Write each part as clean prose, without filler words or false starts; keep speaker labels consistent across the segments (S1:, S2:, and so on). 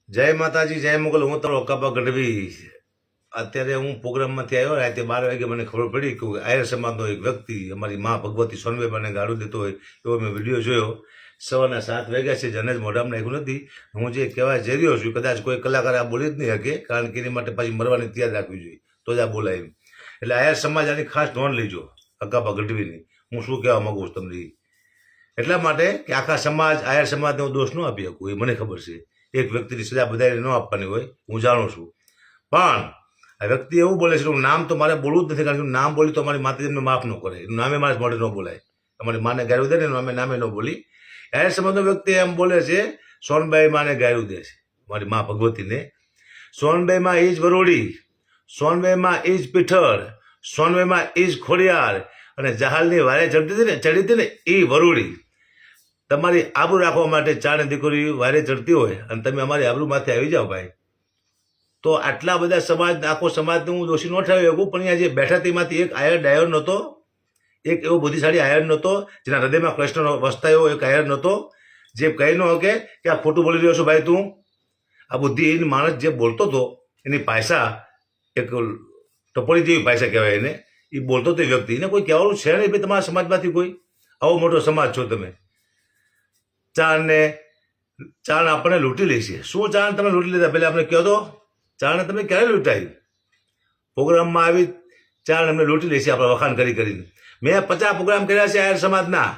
S1: જય માતાજી, જય મુગલ. હું તમારો અકાબા ગઢવી. અત્યારે હું પ્રોગ્રામમાંથી આવ્યો. રાતે 12 વાગે મને ખબર પડી કે આયર સમાજનો એક વ્યક્તિ અમારી મા ભગવતી સોનવેબાને ગાળું દેતો હોય એવો મેં વિડીયો જોયો. સવારના 7 વાગ્યા છે, જને જ મોઢામાં નાખ્યું નથી. હું જે કહેવા જઈ રહ્યો છું, કદાચ કોઈ કલાકાર આ બોલી જ નહીં શકે, કારણ કે એની માટે પાછી મરવાની તૈયાર રાખવી જોઈએ, તો જ આ બોલાય એમ. એટલે આયર સમાજ આની ખાસ નોંધ લેજો, અકાબા ગઢવીની. હું શું કહેવા માંગુ છું તમને એટલા માટે કે આખા સમાજ આયર સમાજને હું દોષ ન આપી શકું, એ મને ખબર છે. એક વ્યક્તિની સજા બધાને ન આપવાની હોય, હું જાણું છું. પણ આ વ્યક્તિ એવું બોલે છે કે નામ તો મારે બોલવું જ નથી, કારણ કે નામ બોલી તો અમારી માતાજીને માફ ન કરે. એનું નામે મારે મોઢે ન બોલાય. અમારી માને ગાયું દે ને અમે નામે ન બોલી. આયર સમાજનો વ્યક્તિ એમ બોલે છે, સોનબાઈ માને ગાયું દે છે, મારી મા ભગવતીને. સોનબાઈમાં એ જ વરોડી, સોનબાઈમાં એ જ પીઠળ, સોનબાઈમાં એ જ ખોડિયાર, અને જહાલની વારે ચડી હતી ને એ વરોડી. તમારી આબરૂ રાખવા માટે ચાર દીકરી વારે ચડતી હોય અને તમે અમારી આબરૂમાંથી આવી જાઓ ભાઈ, તો આટલા બધા સમાજ, આખો સમાજને હું દોષી ન ઠરાવી શકું. પણ અહીંયા જે બેઠા તેમાંથી એક આયર ડાયર નહોતો, એક એવો બુદ્ધિશાળી આયર નહોતો જેના હૃદયમાં કૃષ્ણ વસતા એવો એક આયર નહોતો, જે કહી ન શકે કે આ ખોટું બોલી રહ્યો છું ભાઈ તું. આ બુદ્ધિહીન માણસ જે બોલતો હતો, એની પાયસા, એક ટપોરી જેવી પાયસા કહેવાય એને, એ બોલતો હતો વ્યક્તિ. એને કોઈ કહેવાનું છે નહીં ભાઈ, તમારા સમાજમાંથી કોઈ આવો મોટો સમાજ છો તમે. ચારને આપણને લૂંટી લેશે. શું ચાર તમે લૂંટી લીધા? પહેલા આપણે કહો તો, ચારને તમે ક્યારે લૂંટાઈ? પ્રોગ્રામમાં આવી ચાર અમને લૂંટી લેશે આપણે વખાણ કરીને. મેં 50 પ્રોગ્રામ કર્યા છે આયર સમાજના.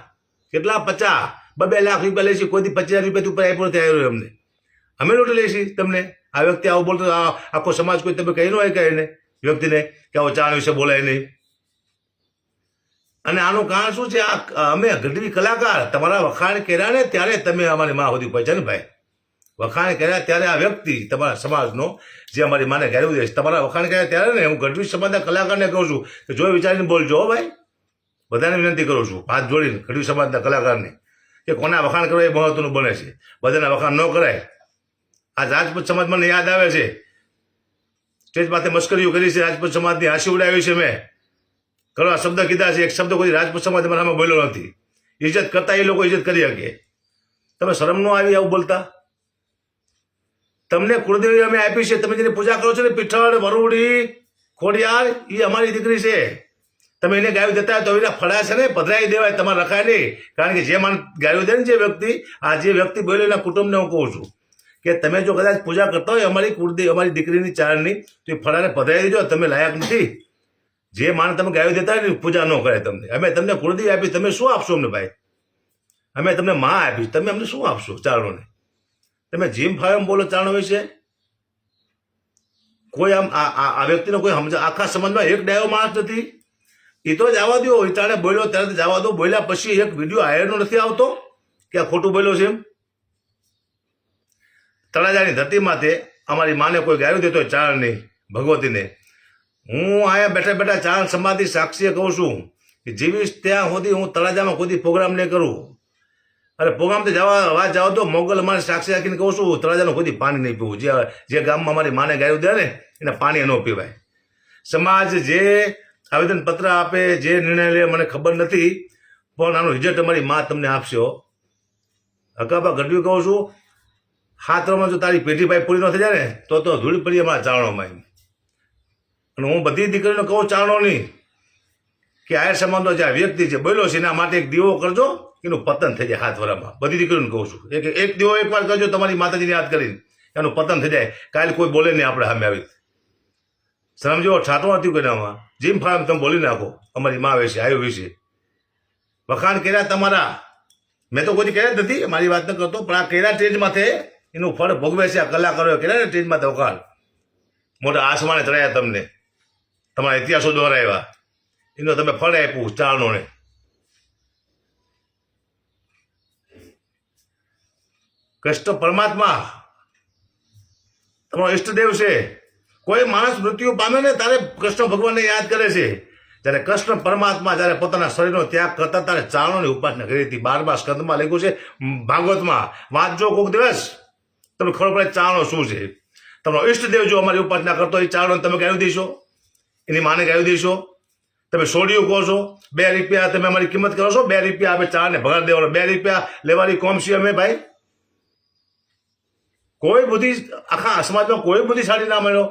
S1: કેટલા? 50. 2 લાખ રૂપિયા લેશે. કોઈ 25,000 રૂપિયા ઉપર આપ્યો નથી આવ્યો અમને. અમે લૂંટી લઈશી તમને. આ વ્યક્તિ આવું બોલતો, આખો સમાજ કોઈ તમે કહી ન હોય કે એને વ્યક્તિને કે આવો ચાર વિશે બોલાય નહીં. અને આનું કારણ શું છે? અમે ગઢવી કલાકાર તમારા વખાણ કર્યા ને ત્યારે તમે અમારી મા સુધી પહોંચ્યા ને ભાઈ. વખાણ કર્યા ત્યારે આ વ્યક્તિ તમારા સમાજનો, જે અમારી માને ગાળ્યું દે છે, તમારા વખાણ કર્યા ત્યારે ને. હું ગઢવી સમાજના કલાકારને કહું છું કે જો વિચારીને બોલજો ભાઈ. બધાને વિનંતી કરું છું, હાથ જોડીને, ગઢવી સમાજના કલાકારને, કે કોના વખાણ કરવા એ મહત્વનું બને છે. બધાના વખાણ ન કરાય. આ રાજપૂત સમાજ મને યાદ આવે છે. સ્ટેજ માથે મસ્કરીઓ કરી છે, રાજપૂત સમાજની હાંસી ઉડાવી છે મેં. ઘણા શબ્દ કીધા છે, એક શબ્દ કોઈ રાજપૂત સમાજ મારામાં બોલ્યો નથી. ઇજ્જત કરતા એ લોકો ઇજ્જત કરી શકે. તમે શરમ ન આવી આવું બોલતા? તમને કુળદેવી અમે આપી છે, તમે જેની પૂજા કરો છો ને, પીઠળ, વરુડી, ખોડિયાર, એ અમારી દીકરી છે. તમે એને ગાયું દેતા હોય તો એના ફળા છે ને પધરાઈ દેવાય, તમારે રખાય નહીં. કારણ કે જે માન ગાયું દે ને જે વ્યક્તિ, આ જે વ્યક્તિ બોલ્યો એના કુટુંબને હું કહું છું કે તમે જો કદાચ પૂજા કરતા હોય અમારી કુળદેવી, અમારી દીકરીની ચારની, તો એ ફળાને પધરાઈ દેજો. તમે લાયક નથી. જે માન તમે ગાયું દેતા હોય ને પૂજા ન કરે તમને. અમે તમને કુળદેવી આપી, તમે શું આપશો અમને ભાઈ? અમે તમને માં આપી, તમે અમને શું આપશો ચારણોને? તમે જીમ ફાયમ બોલો ચારણો વિશે. કોઈ આમ આ વ્યક્તિનો કોઈ સમજ, આખા સમાજમાં એક ડાયો માણસ નથી. એ તો જવા દો, એ તારે બોલ્યો ત્યારે જવા દો. બોલ્યા પછી એક વિડીયો આયરનો નથી આવતો કે આ ખોટું બોલ્યો છે એમ. તળાજાની ધરતી માથે અમારી માને કોઈ ગાયું દેતો હોય ચારણની, ભગવતીને, હું અહીંયા બેઠા બેઠા ચારણ સમાજની સાક્ષીએ કહું છું કે જીવીશ ત્યાં સુધી હું તળાજામાં કોઈ પ્રોગ્રામ નહીં કરું. અરે પ્રોગ્રામથી જવા વાત જાઓ તો મોગલ અમારે સાક્ષી રાખીને કહું છું, તળાજાનું કોઈ પાણી નહીં પીવું. જે ગામમાં અમારી માને ગાયું દે ને એને પાણી ન પીવાય. સમાજ જે આવેદનપત્ર આપે, જે નિર્ણય લે, મને ખબર નથી, પણ આનું રિઝલ્ટ અમારી મા તમને આપશો. અકાબા ગઢવી કહું છું, હાથમાં જો તારી પેઢી ભાઈ પૂરી ન થઈ જાય ને તો ધૂળ પડી અમારા ચારણોમાં. અને હું બધી દીકરીને કહું ચારણોની કે આયર સમાજનો જે વ્યક્તિ છે બોલ્યો છે એના માટે એક દીવો કરજો, એનું પતન થઈ જાય હાથ વરામાં. બધી દીકરીઓને કહું છું, એક દીવો એકવાર કરજો તમારી માતાજીને યાદ કરીને, એનું પતન થઈ જાય. કાલે કોઈ બોલે નહીં આપણે સામે આવી. શરમ જેવો છાંટો નથી કોઈનામાં. જીમ ફાર્મ તમે બોલી નાખો અમારી મા વિશે, આયુ વિશે. વખાણ કર્યા તમારા, મેં તો કોઈ કર્યા જ નથી, મારી વાત ન કરતો, પણ આ કર્યા સ્ટેજ માથે એનું ફળ ભોગવે છે. આ કલાકારોએ કર્યા ને સ્ટેજ માથે વખાણ, મોટા આસમાને ચડાયા તમને, તમારા ઇતિહાસો દોહરાવ્યા, એનો તમે ફળ આપ્યું ચારણોને. કૃષ્ણ પરમાત્મા તમારો ઈષ્ટદેવ છે. કોઈ માણસ મૃત્યુ પામે ને ત્યારે કૃષ્ણ ભગવાનને યાદ કરે છે. જ્યારે કૃષ્ણ પરમાત્મા જ્યારે પોતાના શરીરનો ત્યાગ કરતા ત્યારે ચારણોની ઉપાસના કરી હતી. 12મા સ્કંદમાં લખ્યું છે, ભાગવતમાં વાંચજો કોઈક દિવસ, તમને ખબર પડે ચારણો શું છે. તમારો ઈષ્ટદેવ જો અમારી ઉપાસના કરતો એ ચારણો તમે ગાયું દઈશો, એની માને ગાયું દઈશો. તમે સોડિયું કહો છો, 2 રૂપિયા તમે અમારી કિંમત કરો છો, 2 રૂપિયા આપણે ચારને ભગાડ દેવાનો. 2 રૂપિયા લેવાની કોમ છીએ અમે ભાઈ. કોઈ બુદ્ધિ આખા સમાજમાં કોઈ બુદ્ધિશાળી ના મળ્યો.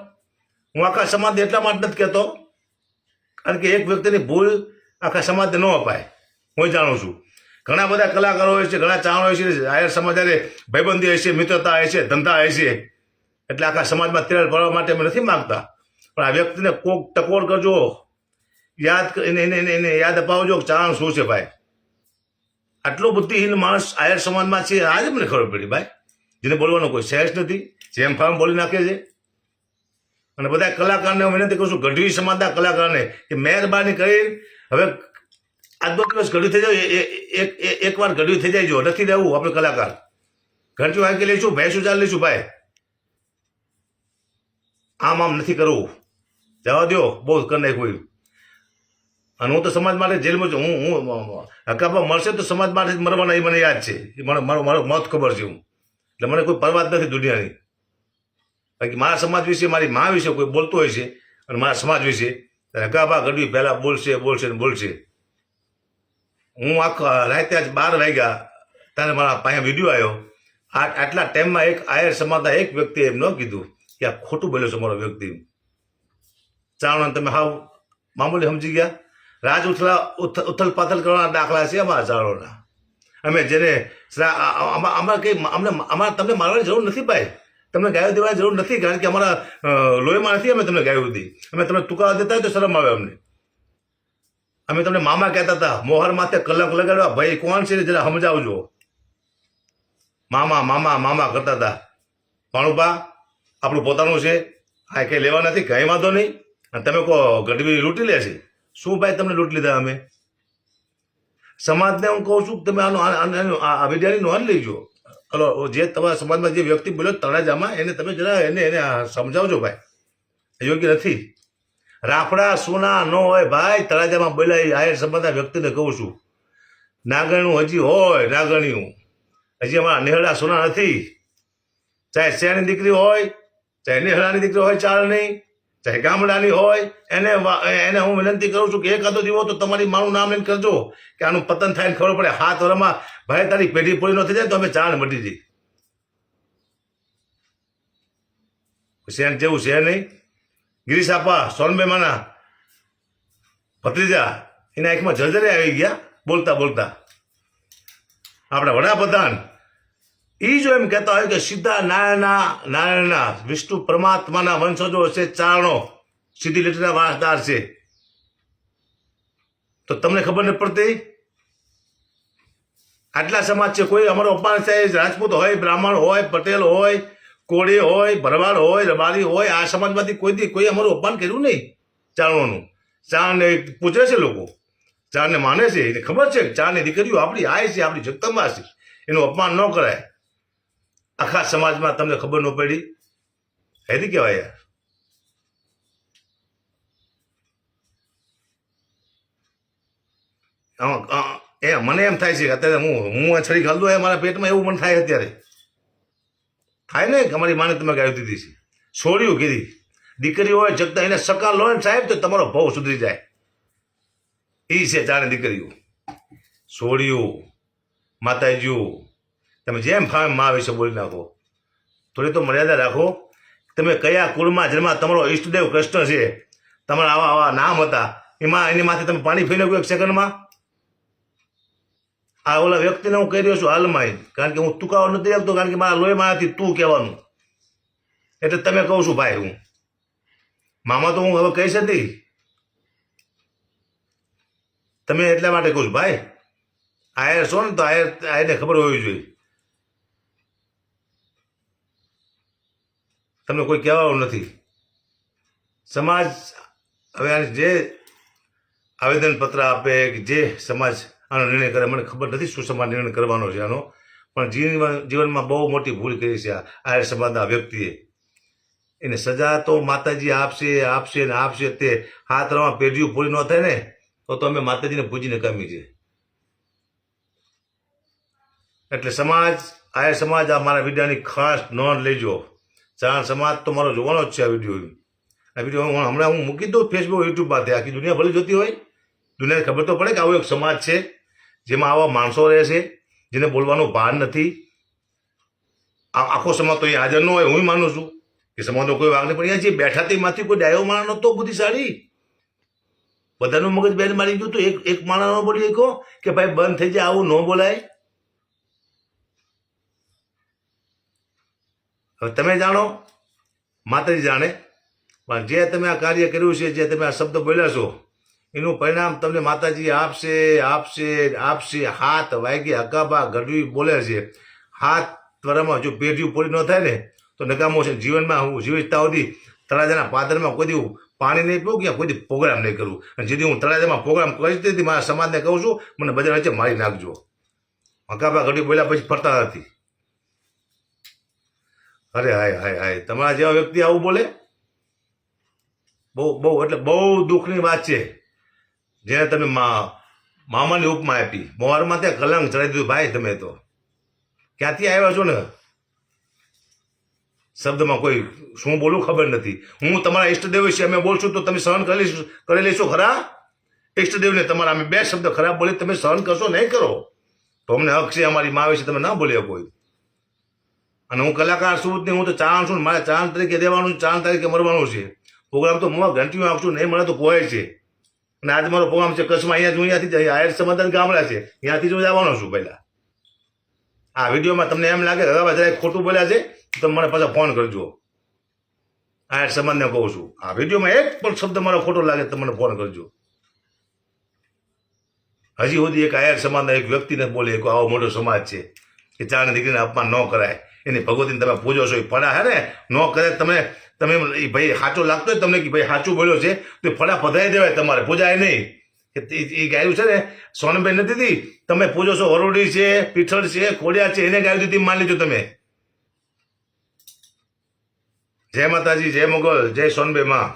S1: હું આખા સમાજને એટલા માટે નથી કહેતો કારણ કે એક વ્યક્તિની ભૂલ આખા સમાજને ન અપાય. હું જાણું છું ઘણા બધા કલાકારો હોય છે, ઘણા ચાહણ હોય છે, આયર સમાજ ભાઈબંધી હોય છે, મિત્રતા હોય છે, ધંધા હોય છે, એટલે આખા સમાજમાં તિરાડ પડવા માટે અમે નથી માગતા. પણ આ વ્યક્તિને કોક ટકોર કરજો, એને યાદ અપાવજો ચાહણ શું છે ભાઈ. આટલો બુદ્ધિહીન માણસ આયર સમાજમાં છે આજે મને ખબર પડી ભાઈ. જેને બોલવાનો કોઈ સહેજ નથી, જેમ ફામ બોલી નાખે છે. અને બધા કલાકારને હું વિનંતી કરું છું, ગઢવી સમાજના કલાકારને કે મહેરબાની કરી હવે આજનો દિવસ ગઢવી થઈ જાય, એકવાર ગઢવી થઈ જાય જો નથી રહેવું આપણે કલાકાર. ઘરચું હાંકી લઈશું, ભેંસું ચાલ લઈશું ભાઈ. આમ નથી કરવું, જવા દો, બહુ કરી નાખ્યું. અને હું તો સમાજ માટે જેલમાં છું. હું હકાપા મળશે તો સમાજ માટે જ મરવાના, એ મને યાદ છે. એ મારો મોત ખબર છે. હું એટલે મને કોઈ પરવા જ નથી દુનિયાની. બાકી મારા સમાજ વિશે, મારી મા વિશે કોઈ બોલતો હોય છે અને મારા સમાજ વિશે હકાપા ગઢવી પહેલા બોલશે ને બોલશે. હું આખા રાતે આજ 12 વાગ્યા ત્યારે મારા પાસે વિડીયો આવ્યો. આટલા ટાઈમમાં એક આયર સમાજના એક વ્યક્તિએ એમ ન કીધું કે આ ખોટું બોલ્યો છે મારો વ્યક્તિ. ચાવણ તમે હાવ મામૂલી સમજી ગયા. રાજ ઉથલ પાથલ કરવાના દાખલા છે અમારા ચાવણોના. અમે જેને અમારે તમને મારવાની જરૂર નથી ભાઈ, તમને ગાયો દેવાની જરૂર નથી, કારણ કે અમારા લોહીમાં નથી અમે તમને ગાયો દી. અમે તમને ટૂંકા દેતા હોય તો શરમ આવે અમને. અમે તમને મામા કહેતા હતા, મોહર માથે કલંક લગાડવા, ભાઈ કોણ છે જરા સમજાવજો. મામા મામા મામા કરતા હતા. ભાણુભા આપણું પોતાનું છે, આ કંઈ લેવા નથી, કંઈ વાંધો નહીં. અને તમે કહો ગઢવી લૂંટી લે છે. શું ભાઈ તમને લૂંટ લીધા અમે? સમાજને હું કહું છું તમે આ વિદ્યાર્થી નોંધ લેજો. હલો, જે તમારા સમાજમાં જે વ્યક્તિ બોલ્યો તળાજામાં, એને તમે જરા એને સમજાવજો ભાઈ, યોગ્ય નથી. રાફડા સોના ન હોય ભાઈ, તળાજામાં બોલાય. આયર સમાજના વ્યક્તિને કહું છું, નાગણું હજી હોય, નાગણિયું હજી અમારા નેહડા સોના નથી. ચાહે શેરની દીકરી હોય, ચાહે નેહડાની દીકરી હોય, ચાલ નહીં, ચાહે ગામડાની હોય, એને હું વિનંતી કરું છું કે એકાદો દીવો તો તમારી માનું નામ લઈને કરજો કે આનું પતન થાય ને ખબર પડે. 7 વર્ષમાં ભાઈ તારી પેઢી પૂરી ન થઈ જાય તો અમે ચાલ મટી જઈ. શેન જેવું છે નહીં. ગિરીશ આપા સોનબેમાના ભત્રીજા, એના આંખમાં જળજરે આવી ગયા બોલતા બોલતા. આપણા વડાપ્રધાન એ જો એમ કહેતા હોય કે સીધા નારાયણના વિષ્ણુ પરમાત્માના વંશજો છે, ચારણો સીધી લીટીના વારસદાર છે, તો તમને ખબર નથી પડતી? આટલા સમાજ છે, કોઈ અમારો અપમાન થાય, રાજપૂત હોય, બ્રાહ્મણ હોય, પટેલ હોય, કોળી હોય, ભરવાડ હોય, રબારી હોય, આ સમાજમાંથી કોઈ અમારું અપમાન કર્યું નહીં. ચારણોનું ચારણને પૂછે છે લોકો, ચારણને માને છે, એને ખબર છે ચારની દીકરીઓ આપણી આય છે, આપણી જગદંબા છે, એનું અપમાન ન કરાય. આખા સમાજમાં તમને ખબર ન પડી, હેરી કહેવાય યાર. મને એમ થાય છે કે અત્યારે હું છડી ઘાલ દઉં, મારા પેટમાં એવું મન થાય. અત્યારે થાય ને કે અમારી માને તમે ગાયું દીધી છે, છોડ્યું કીધી દીકરી હોય જગતા, એને સકાર લો ને સાહેબ તો તમારો ભાવ સુધરી જાય. એ છે ચારની દીકરીઓ, છોડ્યું માતાજીઓ. તમે જેમ ફાવે મા વિશે બોલી નાખો, થોડી તો મર્યાદા રાખો. તમે કયા કુળમાં જન્મા, તમારો ઈષ્ટદેવ કૃષ્ણ છે, તમારા આવા નામ હતા, એની માથે તમે પાણી ફેરી નાખ્યું 1 સેકન્ડમાં. આ ઓલા વ્યક્તિને હું કહી રહ્યો છું હાલમાં, કારણ કે હું તુકાવો નથી આપતો, કારણ કે મારા લોહીમાંથી તું કહેવાનું, એટલે તમે કહું છું ભાઈ. હું મામા તો હું હવે કહીશ નથી, તમે એટલા માટે કહું છું ભાઈ. આયર છો ને તો આયરને ખબર હોવી જોઈએ. તમને કોઈ કહેવાનું નથી. સમાજ હવે જે આવેદનપત્ર આપે કે જે સમાજ આનો નિર્ણય કરે, મને ખબર નથી શું સમાજ નિર્ણય કરવાનો છે આનો, પણ જીવનમાં બહુ મોટી ભૂલ કરી છે આયર સમાજના વ્યક્તિએ. એને સજા તો માતાજી આપશે ને આપશે. તે 7 વર્ષમાં પેઢીઓ પૂરી ન થાય ને તો અમે માતાજીને પૂજીને કામી છે. એટલે સમાજ, આયર સમાજ, આ મારા વિડીયોની ખાસ નોંધ લેજો. ચારણ સમાજ તો મારો જોવાનો જ છે આ વિડીયો. હમણાં હું મૂકી દઉં ફેસબુક, યુટ્યુબ પાસે. આખી દુનિયા ભલે જોતી હોય, દુનિયાને ખબર તો પડે કે આવો એક સમાજ છે જેમાં આવા માણસો રહે છે જેને બોલવાનું ભાન નથી. આખો સમાજ તો અહીંયા હાજર ન હોય, હું માનું છું કે સમાજનો કોઈ વાગ નહીં, પણ અહીંયા જે બેઠા તેમાંથી કોઈ ડાયો માણસ નહોતો બુદ્ધિશાળી, બધાનું મગજ બેન મારી ગયું. તો એક માણસ ન બોલી કહો કે ભાઈ બંધ થઈ જાય, આવું ન બોલાય. હવે તમે જાણો, માતાજી જાણે, પણ જે તમે આ કાર્ય કર્યું છે, જે તમે આ શબ્દ બોલ્યા છો, એનું પરિણામ તમને માતાજી આપશે આપશે આપશે. હાથ વાગે હકાબા ગઢવી બોલે છે, હાથ ત્વરામાં જો પેઢીઓ પૂરી ન થાય ને તો નકામો છે. જીવનમાં હું જીવિતતા સુધી તળાજાના પાદરમાં કોઈ દી પાણી નહીં પીવું કે કોઈ દી પ્રોગ્રામ નહીં કરું. અને જેથી હું તળાજામાં પ્રોગ્રામ કરી દીધી, મારા સમાજને કહું છું, મને બજાર વચ્ચે મારી નાખજો. હકાબા ગઢવી બોલ્યા પછી ફરતા નથી. અરે હાય હાય હાય, તમારા જેવા વ્યક્તિ આવું બોલે, બહુ બહુ એટલે બહુ દુઃખની વાત છે. જેને તમે મામાની ઉપમા આપી, મોરમાં ત્યાં કલંક ચડાવી દીધું. ભાઈ તમે તો ક્યાંથી આવ્યા છો ને, શબ્દમાં કોઈ શું બોલું ખબર નથી. હું તમારા ઈષ્ટદેવ વિશે અમે બોલશું તો તમે સહન કરી લેશો ખરા? ઈષ્ટદેવને તમારા અમે બે શબ્દ ખરાબ બોલી તમે સહન કરશો નહીં કરો તો અમને હક છે, અમારી મા વિશે તમે ના બોલ્યા કોઈ. અને હું કલાકાર છું જ નહીં, હું તો ચાણ છું, મારે ચાણ તરીકે દેવાનું છે, ચાણ તરીકે મરવાનું છે. પ્રોગ્રામ તો હું ઘંટીઓ આપશું, નહીં મળે તો પોય છે. અને આજે મારો પ્રોગ્રામ છે કચ્છમાં, અહીંયાથી આયર સમાધાન ગામડા છે, ત્યાંથી જ જવાનો છું. પહેલા આ વિડીયોમાં તમને એમ લાગે હવે જરાક ખોટું બોલ્યા છે તો મને પાછા ફોન કરજો. આયર સમાજને કહું છું, આ વિડીયોમાં એક પણ શબ્દ મારો ખોટો લાગે તો મને ફોન કરજો. હજી સુધી એક આયર સમાજના એક વ્યક્તિને બોલે કે આવો મોટો સમાજ છે કે ચારની દીકરીને અપમાન ન કરાય, એની ભગવતીને તમે પૂજો છો, એ ફળા હે ને ન કરે. તમે ભાઈ સાચો લાગતો હોય તમને કે ભાઈ સાચું બોલ્યો છે તો ફળા પધારી દેવાય, તમારે પૂજાય નહીં. એ ગાયું છે ને સોનબેન નથી દીધી, તમે પૂજો છો, વરોડી છે, પીઠળ છે, ખોડિયા છે, એને ગાયું દીધી માની લીધું તમે. જય માતાજી, જય મોગલ, જય સોનબે માં.